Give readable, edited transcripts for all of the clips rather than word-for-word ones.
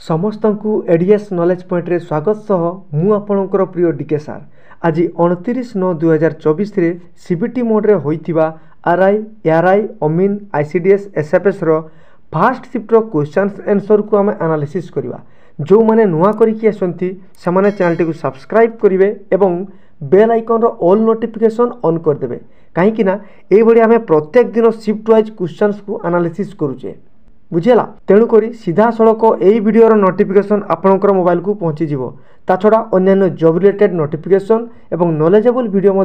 समस्त को ADS knowledge point रे स्वागत सह मु आपणकर प्रिय डीके सार आज 29/9/2024 रे सीबीटी मोड रे होइतिबा आरआई एआरआई अमीन आईसीडीएस एसएफएस रो फास्ट शिफ्ट रो क्वेश्चंस आंसर को हम एनालिसिस करबा। जो माने नुआ करिकि आसंती से माने चैनल टी को सब्सक्राइब करिवे एवं बेल आइकन रो ऑल नोटिफिकेशन ऑन कर देबे काहे कि ना एई बडी हमें प्रत्येक दिन शिफ्ट वाइज क्वेश्चंस को एनालिसिस करूचे बुझेला। तेणुक सीधा सड़क यही वीडियोर नोटिफिकेशन आपणकर मोबाइल को पहुँची जीवो। ता छड़ा अन्य जॉब रिलेटेड नोटिफिकेशन एवं नॉलेजेबल वीडियो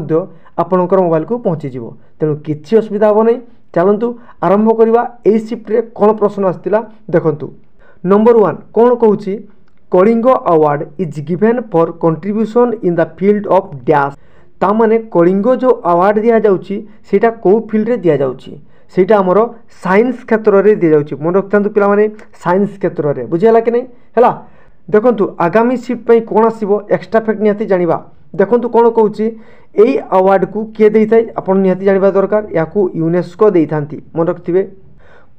आपणकर मोबाइल को पहुँची जीवो। तेणु किछि असुविधा हो नहीं। चलतु आरंभ करवा एई शिफ्ट रे कौन प्रश्न आसतिला देखंतु। नंबर 1 कौन कहूची Kalinga award is given for contribution in the field of dash. ता माने कलिंग जो अवार्ड दिया जाउची सेटा को फील्ड रे दिया जाउची सेटा आमर साइंस क्षेत्र में दि जाउची। मन रखता पे साइंस क्षेत्र में बुझेगा कि नहीं है। देखु आगामी शिफ्ट पे कौन आसो एक्स्ट्रा फैक्ट निहाती जानिबा। देखु कौन कहूँ यही अवार्ड को किए दे थाए आप निहाती जानिबा दरकार। या यूनेस्को दे थांती मन रखिए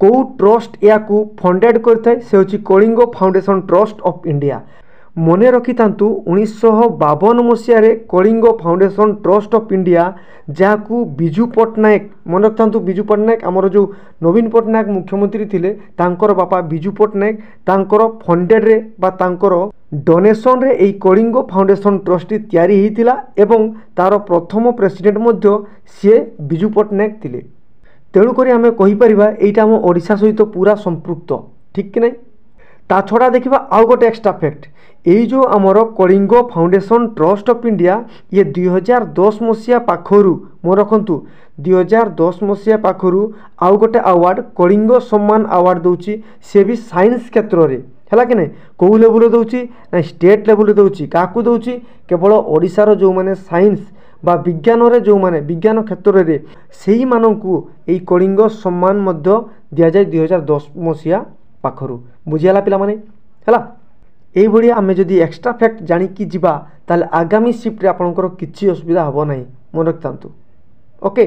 कौ ट्रस्ट या फंडेड करथाय से होची Kalinga foundation trust of India. मन रखि था 1952 मसीह Kalinga foundation trust of India जहाँ विजु पट्टनायक मन रखि था विजु पट्टनायक आमर जो नवीन पट्टनायक मुख्यमंत्री थिले तांकर बापा विजु पट्टनायक तांकर फंडेड रे बा तांकर डोनेशन रे एई कलिंग फाउंडेशन ट्रस्ट तैयारी होइतिला एवं तार प्रथम प्रेसिडेंट मध्य सी विजु पट्टनायक थिले। तेणुक आम कहीपर यहाँ आम ओडिशा सहित पूरा संपृक्त ठीक कि नहीं। ता छड़ा देखा आउ गोटे एक्स्ट्रा फैक्ट यही जो आमर Kalinga foundation trust of India ये 2010 मसीहा पाखरु मन रखु 2010 मसीहा पाखरु आउ गोटे अवार्ड कलिंग सम्मान अवार्ड दौची सी भी साइंस क्षेत्र में है कि नहीं। कौ लेवल दौची ना स्टेट लेवल दौची क्या दौची केवल ओडिशार जो माने साइंस बा विज्ञान रे जो माने विज्ञान क्षेत्र में से मानू यही कलिंग सम्मान दि जाए 2010 मसीहा पाखरु बुझीगला पिला माने है। यही भाया आम जदि एक्स्ट्रा फैक्ट जानिकी जीवा ताले आगामी शिफ्ट रे आपनकर किछि असुविधा हबो नाही मन रखतांतु। ओके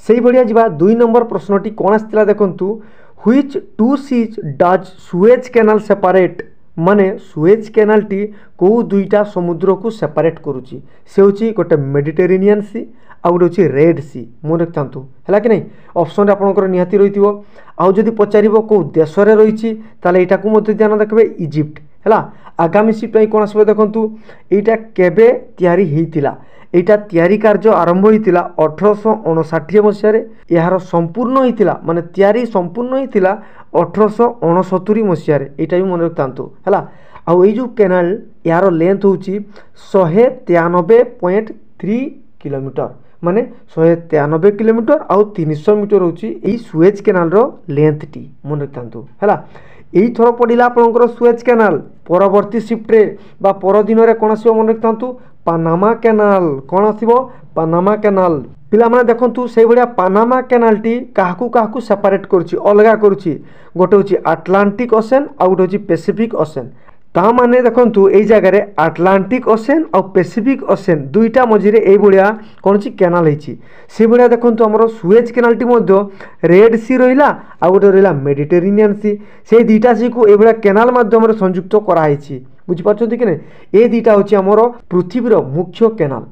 सही भाया जीवा 2 नंबर प्रश्नटी कौन आसतिला देखंतु। Which two seas does Suez canal separate माने सुएज कैनाल टी को दुईटा समुद्र को सेपरेट करुची से होची गोटे मेडिटेरेनियन सी आ गोटे होची रेड सी मन रखतांतु है कि नहीं। ऑप्शन आपनकर निहाती रहिथिबो। आउ जदि पचारिबो को देश रे रहिछि ताले एटा को मते ध्यान रखबे इजिप्ट है। आगामी शिफ्ट पे कौन आसो देखंतु एटा केबे तयारी हेतिला। एटा तयारी कार्य आरंभ होइतिला 1859 मसीह रे। यार संपूर्ण होइतिला माने तयारी संपूर्ण होइतिला 1869 मसीह रे। एटा भी मन रखतांतु है। आउ ए जो कैनाल यार लेंथ होची 193.3 किलोमीटर माने 193 किलोमीटर आउ 300 मीटर होची एई सुएज कैनाल रो लेंथ टी मन रखतांतु है। यही थर पड़ा आपंकर सुएज कैनाल परवर्ती शिफ्ट रे बा पर दिन में कौन आसो मन रखता पानामा कैनाल कौन आसो पानामा कैनाल पिला माने देखंतु से भाया पानामा कैनाल टी काहाकू काहाकू सेपरेट करुछि अलगा करुछि गोटे होछि आटलांटिक ओशन आ गोटे होछि पैसिफिक ओशन। ता माने देखंतु एई जगह रे आटलांटिक ओशन और पैसिफिक ओशन दुईटा मझिरे एई भलिया कौन छि कैनाल हिछि से भलिया देखंतु हमर सुएज कैनाल टी मध्य रेड सी रहिला आ गोटे रहिला मेडिटेरेनियन सी से दुईटा सी को एई भलिया कैनाल माध्यम रे संयुक्त करा हिछि बुझि पाछथि कि नै। ए दुईटा होछि हमर पृथ्वीर मुख्य कैनाल।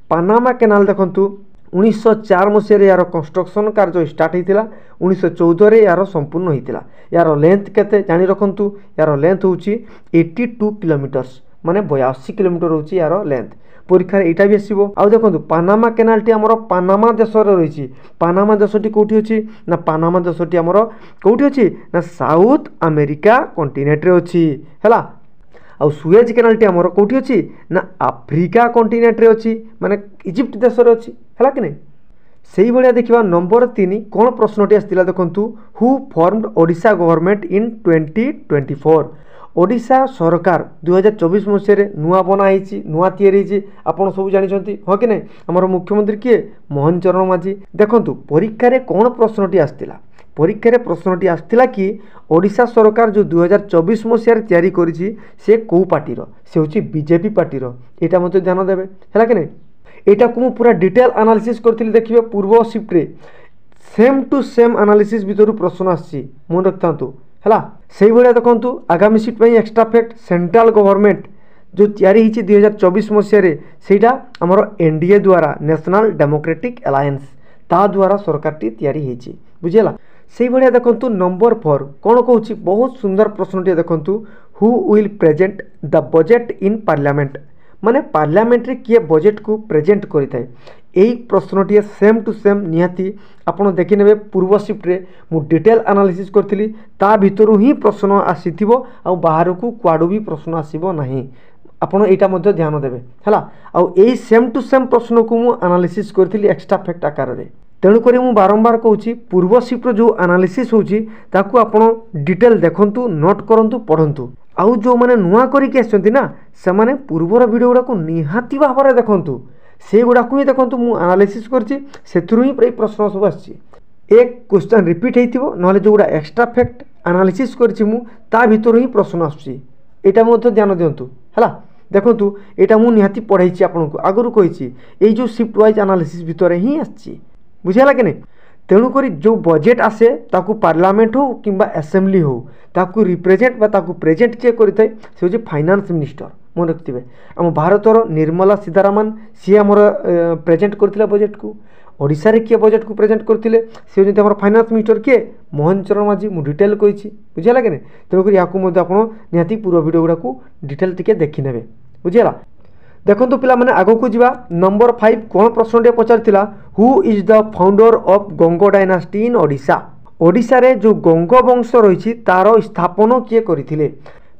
पानामा कैनाल देखंतु 1904 मसीह यार कंस्ट्रक्शन कार्य स्टार्ट होता 1914 रे यार संपूर्ण होता। यार लेंथ केते जानी रखंतु यार लेंथ होची 82 किलोमीटर्स माने 82 किलोमीटर होची यार लेंथ। परीक्षा एटा भी आसीबो। आ देखंतु पानामा कैनाल टी हमर पानामा देश रे रहिछि। पानामा देशटी कोठी अछि ना पानामा देशटी हमर कोठी अछि ना साउथ अमेरिका कॉन्टिनेंट रे अछि हैला। आउ सुएज कैनाल टी हमर कोठी अछि ना अफ्रीका कॉन्टिनेंट रे अछि माने इजिप्ट देश रे अछि है कि नहीं। सही भाया देखा नंबर 3 कौन प्रश्नटी आसला देखंतु who formed Odisha government in 2024। Odisha सरकार 2024 मसीह नुआ बनाई नुआ तैयारी आपड़ सब जानते हाँ कि नहीं। आमर मुख्यमंत्री किए मोहन चरण माझी। देखंतु परीक्षा रे कौन प्रश्नटी आसला परीक्षा रे प्रश्नटी आसला कि ओडिशा सरकार जो 2024 मसीह तैयारी करिछि से कौ पार्टीर से होछि बीजेपी पार्टीर। एटा मते ध्यान देबे है कि नहीं। एटा को पूरा डिटेल एनालिसिस करथिली देखिबे पूर्व शिफ्ट रे सेम टू सेम एनालिसिस भीतर प्रश्न आछि मन रखतांतु है से भाया देखो आगामी seat extra fact central government जो तैयारी होती 2024 मसीह सेटा आमर एनडीए द्वारा नेशनल डेमोक्रेटिक अलायंस ता द्वारा सरकार टी तैयारी होती बुझेगा से भाया देखो नंबर 4 कौन कहूँ बहुत सुंदर प्रश्नटे देखो who will present the budget in parliament माने पार्लियामेंट रे किए बजेट को प्रेजेंट करिथाय यही प्रश्नटी सेम टू सेम निहाती आपड़ देखने पूर्व शिफ्ट रे मु डिटेल एनालिसिस करथिली ता भितरु ही प्रश्न आसीथिबो आ बाहर को कुआडू भी प्रश्न आसीबो नाही आपण एटा मध्ये ध्यान देबे हला आ एही सेम टू सेम प्रश्न को मु एनालिसिस करथिली एक्स्ट्रा फैक्ट आकार रे तेणु करी मु बारंबार कहूँ पूर्व शिफ्ट जो एनालिसिस होची ताकू आपण डिटेल देखंतु नोट करंतु पढ़ंतु आउ जो माने नुआ करिक आछंती ना से माने पूर्वर वीडियो गुडा को निहाती भाबरे देखंतु से गुडा को ही देखंतु मु एनालिसिस करछि सेथुरु ही प्राय प्रश्न सब आछि एक क्वेश्चन रिपीट हेतिबो नले जो गुडा एक्स्ट्रा फैक्ट एनालिसिस करछि मु ता भितर ही प्रश्न आछि एटा मध्ये ध्यान दियंतु हला देखंतु एटा मु निहाती पढाइछि आपनकु आगरु कहिछि एई जो शिफ्ट वाइज एनालिसिस भितर ही आछि बुझियाला कि नहीं तेणुक जो बजेट आसे ताकू पार्लियामेंट हो किंबा असेंबली हो ताकू रिप्रेजेंट बा ताकू प्रेजेंट किए करिथाय से होची फाइनान्स मिनिस्टर मन रखिथिबे आम भारतर निर्मला सीतारामन सी आमर प्रेजेंट करथिला बजेट को ओडिसा रे किए बजेट को प्रेजेंट करथिले से होची हमर फाइनान्स मिनिस्टर के मोहन चरण माझी मु डिटेल कहिछि बुझियाला कि नहीं तेणुक याकू मध्ये आपण निहाती पूरा वीडियो गुडा को डिटेल टिके देखि नेबे बुझियाला देखो पिला माने आगो को जीवा नंबर 5 कौन प्रश्न पचार who is the founder of Ganga dynasty in Odisha Odisha रे जो गंग वंश रही तार स्थापन किए करथिले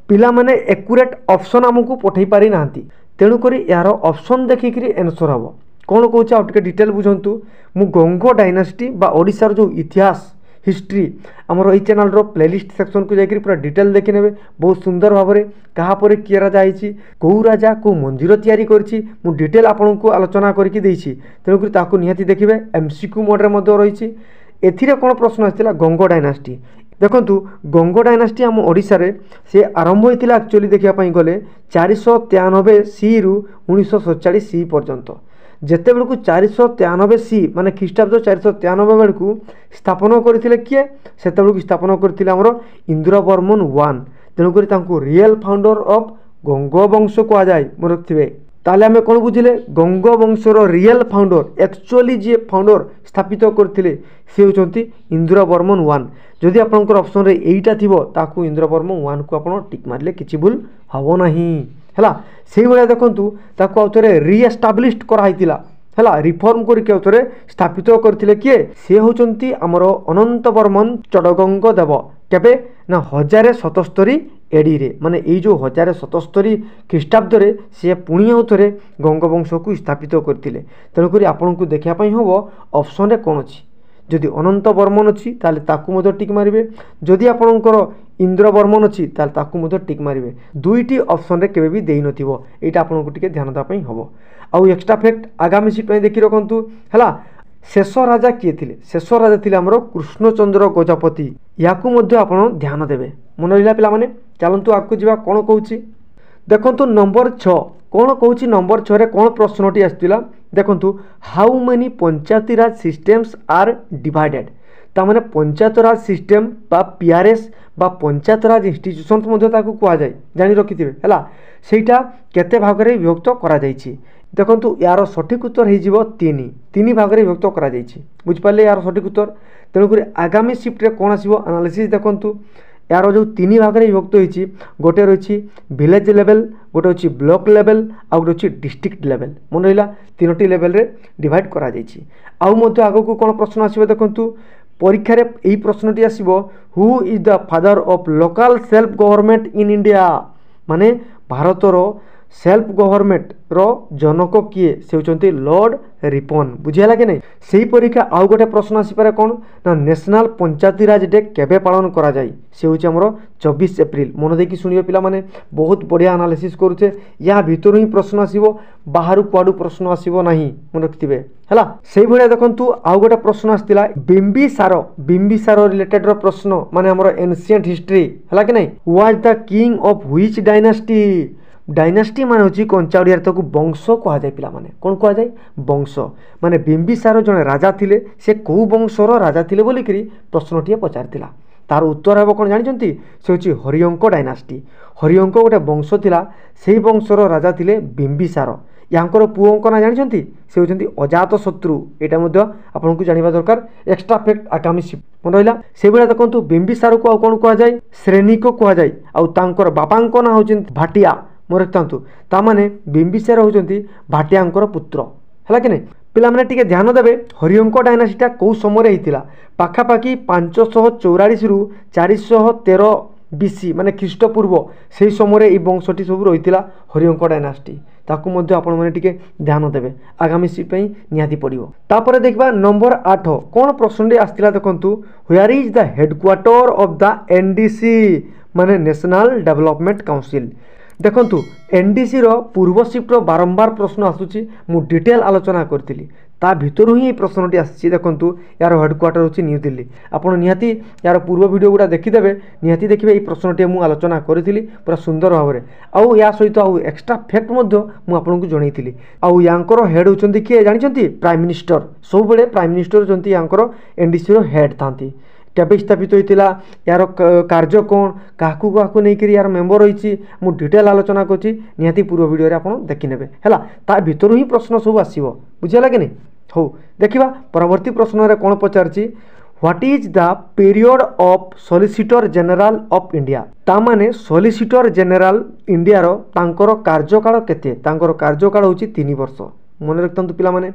पिला माने एक्यूरेट ऑप्शन हमकु पठै पारि नांती तेणु करी यार ऑप्शन देखिकरी आंसर हबो कौन कहूँ आ डिटेल बुझंतु मु गंग डायनास्टी बा ओडिशा जो इतिहास हिस्ट्री आमर ये चैनल रो प्लेलिस्ट सेक्शन को जाकर पूरा डिटेल देखि नेबे बहुत सुंदर भाव में कहा पर किए राजा आईची कौ राजा को मंदिर तैयारी करछि मु डिटेल आपन को आलोचना करके देछि तेणुक ताकू निहाती देखिबे एमसीक्यू मोड रे मध्ये रहिछि एथिरे कोन प्रश्न आछिला गंग डायनास्टी देखंतु गंग डायनास्टी आम ओडिशा रे से आरंभ होइतिला एक्चुअली देखिया पई गले 493 सी रु 1947 सी पर्यंत जेते बेलू 493 सी माने ख्रीष्टाब्द 493 बेलू स्थापन करथिले किए सेते बेलू स्थापन करथिले हमर इंद्रवर्मन 1 तेणुक रियल फाउंडर ऑफ गंग वंश कह जाए मन रखिथे ताले आमे कोन बुझिले गंग वंशर रियल फाउंडर एक्चुअली जे फाउंडर स्थापित करथिले से होचंती इंद्रवर्मन 1 जदि आपनकर ऑप्शन रे एईटा थिबो ताकू इंद्रवर्मन 1 को आपन टिक मारले किछि भूल हबो नाही हैला से भाया देखंतु ताकू आउथरे रीएस्टाब्लिश्ड कराइतिला हैला रिफॉर्म करके आउथरे स्थापित करथिले किए से होचंती हमर अनंत वर्मन चडगंग देव केबे ना 1077 एडी रे माने एई जो 1077 ख्रीष्टाब्द रे से पुणी आउथरे गंग वंश को स्थापित करथिले तेणु करी आपन को देखिया पई हबो ऑप्शन रे कोन अछि जदि अनंत वर्मन अच्छी ताले ताकू मध्य टिक मारिबे जदि आपणकर इंद्रवर्मन अच्छी ताले ताकू मध्य टिक मारिबे दुईटी ऑप्शन रे केबे भी देई नथिबो एटा आपनको टिके ध्यान दा पई हबो आउ एक्स्ट्रा फैक्ट आगामी सीट पई देखि रखंतु हला शेष राजा किए थिले शेष राजा थिले हमरो कृष्णचंद्र गजपति याकू मध्य आपण ध्यान देबे मन रहिला पिला माने चलंतु आकू जीवा कोन कहूची देखंतु नंबर 6 कौन कहूँ नंबर 6 रे कौन प्रश्नटी आसला देखंतु how many panchayati raj systems are divided तामाने पंचायत राज सिस्टम बा पीआरएस बा पंचायत राज इंस्टीट्यूशंस मध्य ताकू कह जाए जानि रखिथिबे हला सेटा केते भाग रे विभक्त करा जायछि देखंतु यार सठिक उत्तर हे जिवो 3 भाग रे विभक्त करा जायछि बुझ पाले यार सठिक उत्तर तेणुक आगामी शिफ्ट रे कोन आसीबो एनालिसिस देखंतु यार जो 3 भाग में विभक्त होती गोटे रही विलेज लेवल गोटे अच्छी ब्लॉक लेवल आ गोटे अच्छी डिस्ट्रिक्ट लेवल मन रहा 3टी लेवल रे डिवाइड करा जायछि आउ मध्य आगो को कौन प्रश्न आसीबो देखंतु परीक्षा रे एही प्रश्नटी आसीबो who is the father of local self government in India माने भारतर सेल्फ गवर्नमेंट रो जनक किए से होचंती लॉर्ड रिपन बुझियाला कि नहीं सही परीक्षा आउ गोटे प्रश्न आसी पारे कोन ना नेशनल पंचायती राज डे केबे पालन करा जाय से होची हमरो 24 एप्रिल मन देखि सुनिबे पिला माने बहुत बढ़िया एनालिसिस करूचे या भीतर ही प्रश्न आसीबो बाहरु कुआडु प्रश्न आसीबो नाही मन रखिथिबे हला सही भलिया देखंतु आउ गोटे प्रश्न आस्तिला बिंबिसार रिलेटेड रो प्रश्न माने हमरो एंशिएंट हिस्ट्री हला कि नहीं was the king of which dynasty dynasty मान हूँ कंचा ओडिया ताकू वंश कह जाए पिला माने कौन कह जाए वंश माने बिंबिसार जड़े राजा थिले से कौ वंशर राजा थिले बोलिकरी प्रश्नटी पचारिथिला तार उत्तर हे कौन जानते से हूँ हरियंक डायनास्टी। हरियंक गोटे वंश थिला से वंशर राजा थिले बिंबिसार। यांकर पुओं ना जानते से होती अजात शत्रु। यहाँ आपको जानवा दरकार एक्स्ट्रा फैक्ट आगामी मन रहा से भाया देखो बिंबिसार को आउ कौन कहुए श्रेणीक कहुए आउर बापा ना हूँ भाटिया मन रखिथां ताने बिंबिसार होती भाटियांकर पुत्र है कि नहीं। पिला माने टिके ध्यान देवे हरियंक डायनासीटा कौ समय होता पाखापाखि 544 रु 413 बीसी माने ख्रीष्टपूर्व से समय ये वंशटी सब रही हरियंक डायनासिटी ताकू मध्य आपण माने टिके ध्यान देवे आगामी सीट पे निहाती पड़ो। तापर देखबा नंबर 8 कौन प्रश्न आसला देखंतु where is the headquarter of the NDC माने नेशनल डेवलपमेंट काउंसिल। देखंतु एनडीसी रो पूर्व शिफ्ट बारंबार प्रश्न आसुची मु डिटेल आलोचना करथिली ता भितर ही प्रश्नटी आसी देखंतु यार हेडक्वार्टर होची न्यू दिल्ली। आपण निहाती यार पूर्व वीडियो गुडा देखिदेवे निहाती देखिबे ये प्रश्नटी मु आलोचना करथिली पूरा सुंदर भाव आउ या सहित आउ एक्स्ट्रा फैक्ट मध्य मु आपनकु जणैथिली। आउ यांकर हेड होचंती किए जानिचंती प्राइम मिनिस्टर सब बेले प्राइम मिनिस्टर होचंती यांकर एनडीसी रो हेड थांती। केबे स्थापित होता यार कार्य कौन क्या नहीं यार मेम्बर रही मु डिटेल आलोचना करी निहाती पूर्व वीडियो आप देखने है ता भितर ही प्रश्न सब आसो बुझेगा कि नहीं। हो देखा परवर्ती प्रश्न कौन पचार what is the period of solicitor general of India तामाने सॉलिसिटर जनरल इंडिया रो तांकर कार्यकाल केते तांकर कार्यकाल होची 3 वर्ष मन रखता पिला माने।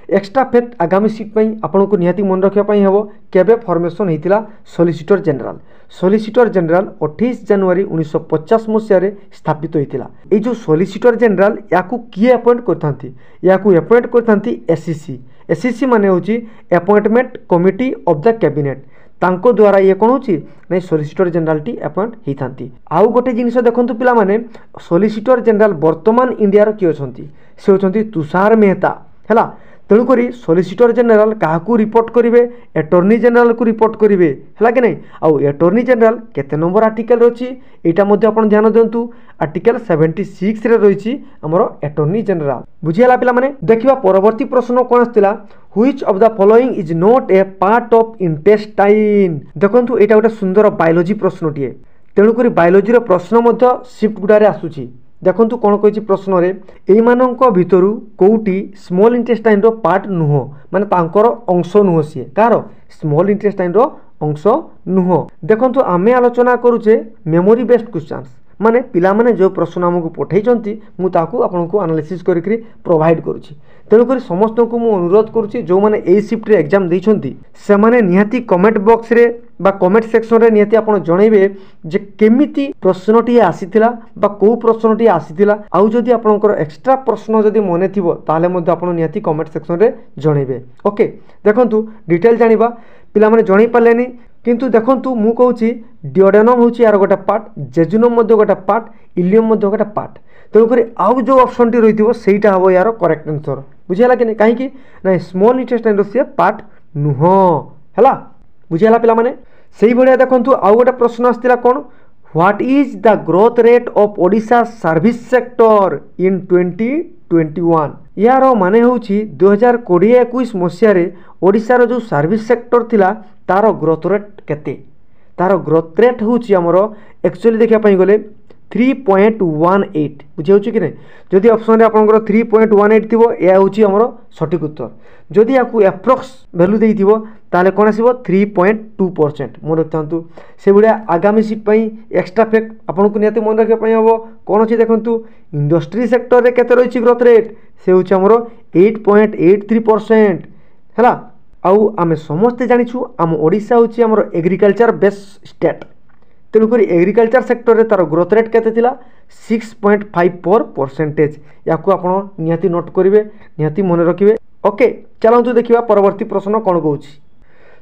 एक्स्ट्रा फैक्ट आगामी सीट पर आपन को निहाती मन रखापी हम केबे फॉर्मेशन होता सॉलिसिटर जनरल। सॉलिसिटर जनरल 28 जनवरी 1950 मसीह स्थापित होता। ये जो सॉलिसिटर जनरल या किए अपॉइंट करथांती या अपॉइंट करथांती एससीसी। एससीसी माने होची appointment committee of the cabinet तांको द्वारा ये कौन होची नहीं सॉलिसिटर जनरल टी अपॉइंट होती। आउ गोटे जिनिस देखंतु पिला माने सॉलिसिटर जनरल वर्तमान इंडिया रो किए छंती से होचंती तुषार मेहता हैला। तेणुक सॉलिसिटर जनरल क्या रिपोर्ट करेंगे एटर्नी जनरल को रिपोर्ट करेंगे है कि नहीं। आउ एटर्नी जनरल केते नंबर आर्टिकल रही यहाँ आप ध्यान दिंतु आर्टिकल 76 रे रही आमर एटर्नी जनरल बुझीगला पिला माने। देखिबा परवर्ती प्रश्न कौन आसला which of the following is not a part of intestine. देखंतु एटा गोटे सुंदर बायोलॉजी प्रश्नटीए तेणुक बायोलॉजी प्रश्न मध्य शिफ्ट गुड़ारे आसुची। देखंतु कौन कही प्रश्न रे एई मानंको भितरु कोउटी स्मॉल इंटेस्टाइन रो पार्ट नुह माने तांकर अंश नुह सी कार स्मॉल इंटेस्टाइन रो अंश नुह। देखंतु आमे आलोचना करूचे मेमोरी बेस्ड क्वेश्चंस माने पिला माने जो प्रश्न आमको पठेइचंती मु ताकू आपनको एनालिसिस करिकरी प्रोवाइड करूची। तेणुक समस्त को मु अनुरोध करूची जो माने ए शिफ्ट रे एग्जाम देइचंती से माने निहाती कमेंट बॉक्स रे बा कमेंट सेक्शन रे निहाती आपण जणैबे जे केमिति प्रश्नटी आसीथिला बा को प्रश्नटी आसीथिला आउ जदि आपनकर एक्स्ट्रा प्रश्न जदि मने थिबो ताले मध्ये आपण निहाती कमेंट सेक्शन रे जणैबे। ओके देखंतु डिटेल जानिबा पिला माने जणै पालेनी किंतु देखंतु मु कहूची डिओडेनम होची यार गोटा पार्ट जेजुनम मध्ये गोटा पार्ट इलियम मध्ये गोटा पार्ट तेणुक आउ जो ऑप्शन टी रही सेटा हम यार करेक्ट आंसर बुझेगा कि नहीं कहीं ना स्मॉल इंटेस्टाइन सी पार्ट नुह है बुझेगा पिला माने। से भाया देखो आउ गोटे प्रश्न आसला कौन what is the growth rate of Odisha service sector in 2021 यार माने होची 2020-21 मसीह ओडिशार जो सर्विस सेक्टर थिला तार ग्रोथ रेट केते तार ग्रोथ रेट होची हमर एक्चुअली देखा गले 3.18 बुझे कि नहीं। जदि ऑप्शन आपंकर 3.18 थी यह हूँ आमर सठिक उत्तर जदि या एप्रोक्स भैल्यू देथिबो ताले कौन आसो 3.2% मन रखिथांतु से भाया आगामी सीट पर एक्स्ट्रा फैक्ट आपको निहाती मन रखापी हम कौन अच्छे देखूँ इंडस्ट्री सेक्टर रे केते रही ग्रोथ रेट से हूँ आमर 8.83% है। आउ आमे समस्ते जानिछु आम ओडिशा हूँ आमर एग्रीकल्चर बेस्ड स्टेट तेणुक एग्रीकल्चर सेक्टर रे तार ग्रोथ रेट केते थिला 6.54% या निहाती नोट करेंगे निहाती मन रखिए। ओके चलतु देखा परवर्ती प्रश्न कौन कौन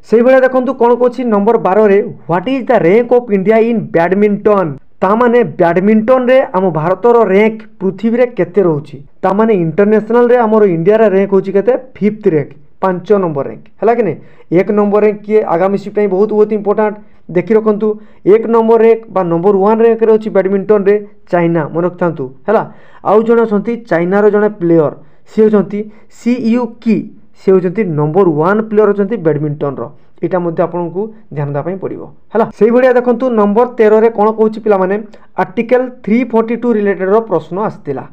से भाया देखो कौन कौन नंबर 12 रे what is the rank of India in badminton तामाने बैडमिंटन रे आम भारतर रैंक पृथ्वी रे केते रहउची तामाने इंटरनेशनल रे आमर इंडिया रे रैंक होची केते 5th रैंक 5 नंबर रैंक है कि नहीं। 1 नंबर रैंक किए आगामी शिफ्ट बहुत बहुत इंपोर्टाट देखी रखु 1 नंबर रैंक बा नंबर 1 रैंक रे होची बैडमिंटन रे चाइना मन रखु है। आउ जड़े अच्छा चाइनार जड़े प्लेयर सी होती CU की सी होती नंबर 1 प्लेयर अच्छा बैडमिंटन एटा मध्य आपको ध्यान देवाई पड़ो है से भाया देखो नंबर 13 रे कौन कौन पिला माने आर्टिकल 342 रिलेटेड प्रश्न आसला।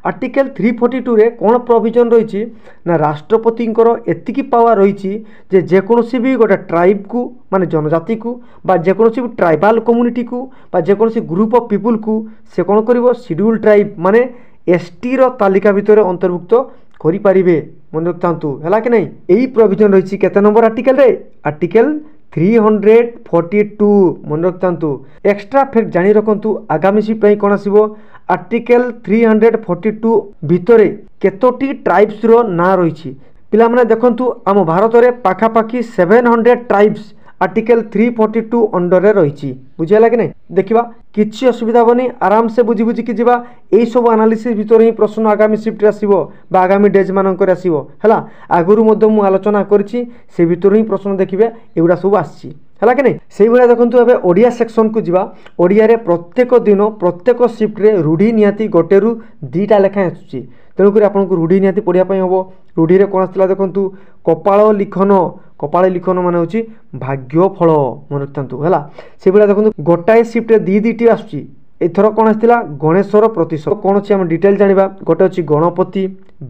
आर्टिकल 342 रे कौन प्रोविजन रही ना राष्ट्रपति एतिकी पावर रही जेकोसी भी गोटे ट्राइब को माने जनजाति को बा जेकोसी भी ट्राइबाल कम्युनिटी को बा जेकोसी ग्रुप ऑफ पीपुल को से कौन कर शेड्यूल ट्राइब माने एसटी रो तालिका भितर अंतर्भुक्त करि पारिबे मन रखतांतु हैला कि नहीं। यही प्रोविजन रही केते नंबर आर्टिकल रे आर्टिकल 342 मन रखतांतु। एक्स्ट्रा फैक्ट जानी रखंतु आगामी शिफ्ट कौन आसीबो आर्टिकल 342 भितरे केतोटी ट्राइब्स रो ना रही पिला माने देखंतु आम भारत रे पाखापाखी 700 ट्राइब्स आर्टिकल 342 अंडर रे रही बुझेला कि नहीं। देखिबा किछि असुविधा होनी आराम से बुझी बुझी कि जीवा एई सब एनालिसिस भितर ही प्रश्न आगामी शिफ्ट आसीबो बा आगामी डेज मानकर आसीबो हैला। आगुरु मध्य मु आलोचना करछि से भितर ही प्रश्न देखिबे एगुडा सब आछि हैला कि नहीं। सेही भलिया देखंतु एबे ओडिया सेक्शन को जीवा ओडिया रे प्रत्येक दिन प्रत्येक शिफ्ट रे रूढ़ी नियाती गोटे रु 2टा लेखा आछुछि तेणुक आपको रूढ़ी निहाती पढ़ाई हम। रूढ़ी रे कौन आसला देखु कपाल लिखन मान हूँ भाग्य फल मन रखता है से भाया देखो गोटाए शिफ्ट दी आसूँ एथर कौन आसला गणेशर प्रतिशत कौन अच्छी आम डिटेल जाना गोटे अच्छी गणपति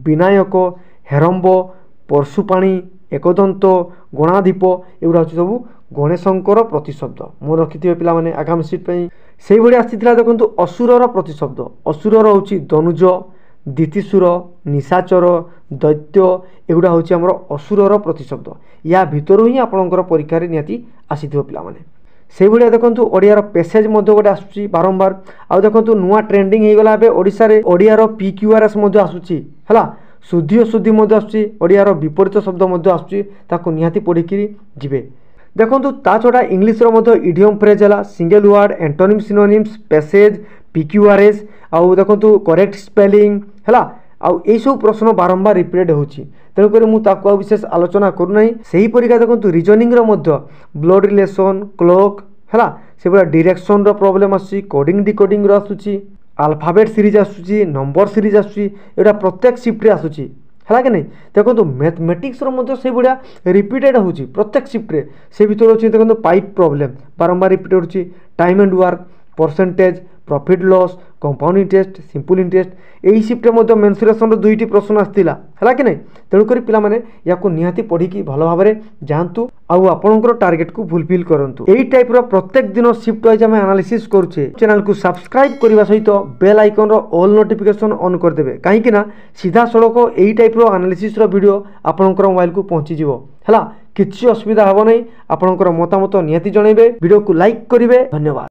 विनायक हेरम्ब परशुपाणी एकदंत गणाधिप एगुड़ा हूँ सब गणेशंकर प्रतिशब्द मन रखिथे पिला माने आगामी शिफ्ट से भाई आसाला देखो असुरर प्रतिशब्द असुरर हूँ दनुज दितिसुर निशाचर दैत्य एगुड़ा हूँ आमर असुरर प्रतिशब्द या भितर ही आपंकर परीक्षा निहाती आसी पिला माने से भाया देखो ओडियार पेसेज गोटे आसूँ बारंबार आउ देखो नुआ ट्रेंडिंग हो गला ओडिशा रे ओडियार PQRS आसूँ है शुद्धि अशुद्धि आसूँ ओडियार विपरीत शब्द आसूँ निहाती पढ़ी जिवे। देखो ता छड़ा इंग्लीश इडियम फ्रेज है single word antonym synonyms passage PQRS आउ देखो करेक्ट स्पेलिंग है आउ यही सब प्रश्न बारंबार रिपीटेड होची तेणुक मुझे विशेष आलोचना करूना से परीक्षा देखो रिजनिंग ब्लड रिलेशन क्लॉक है से भाया डायरेक्शन प्रॉब्लम आसूँ कोडिंग डिकोडिंग आसूँ अल्फाबेट सीरीज आसूँ नंबर सीरीज आसूँ एटा प्रत्येक शिफ्ट आसूँ है कि नहीं। देखो मैथमेटिक्स से भाया रिपीटेड होची प्रत्येक शिफ्ट से भीतर अच्छे देखो पाइप प्रॉब्लम बारंबार रिपीटेड होची time and work percentage profit loss compound interest simple interest यही शिफ्ट में मेंसुरेशन 2टी प्रश्न आसाला है कि नहीं। तेणुक पिलाने या निहाती पढ़ी भल भाव में जातु आउ आपणकर टार्गेट को फुलफिल करूँ। यही टाइप प्रत्येक दिन शिफ्ट वाइज आम एनालिसिस करुचे चैनल को सब्सक्राइब करने सहित bell icon all notification on करदे कहीं सीधा सड़क यही टाइप एनालिसिस वीडियो आपणकर मोबाइल को पहुँची है किसी असुविधा हे ना आपणकर मतामत निहाती जनइबे वीडियो को लाइक करेंगे। धन्यवाद।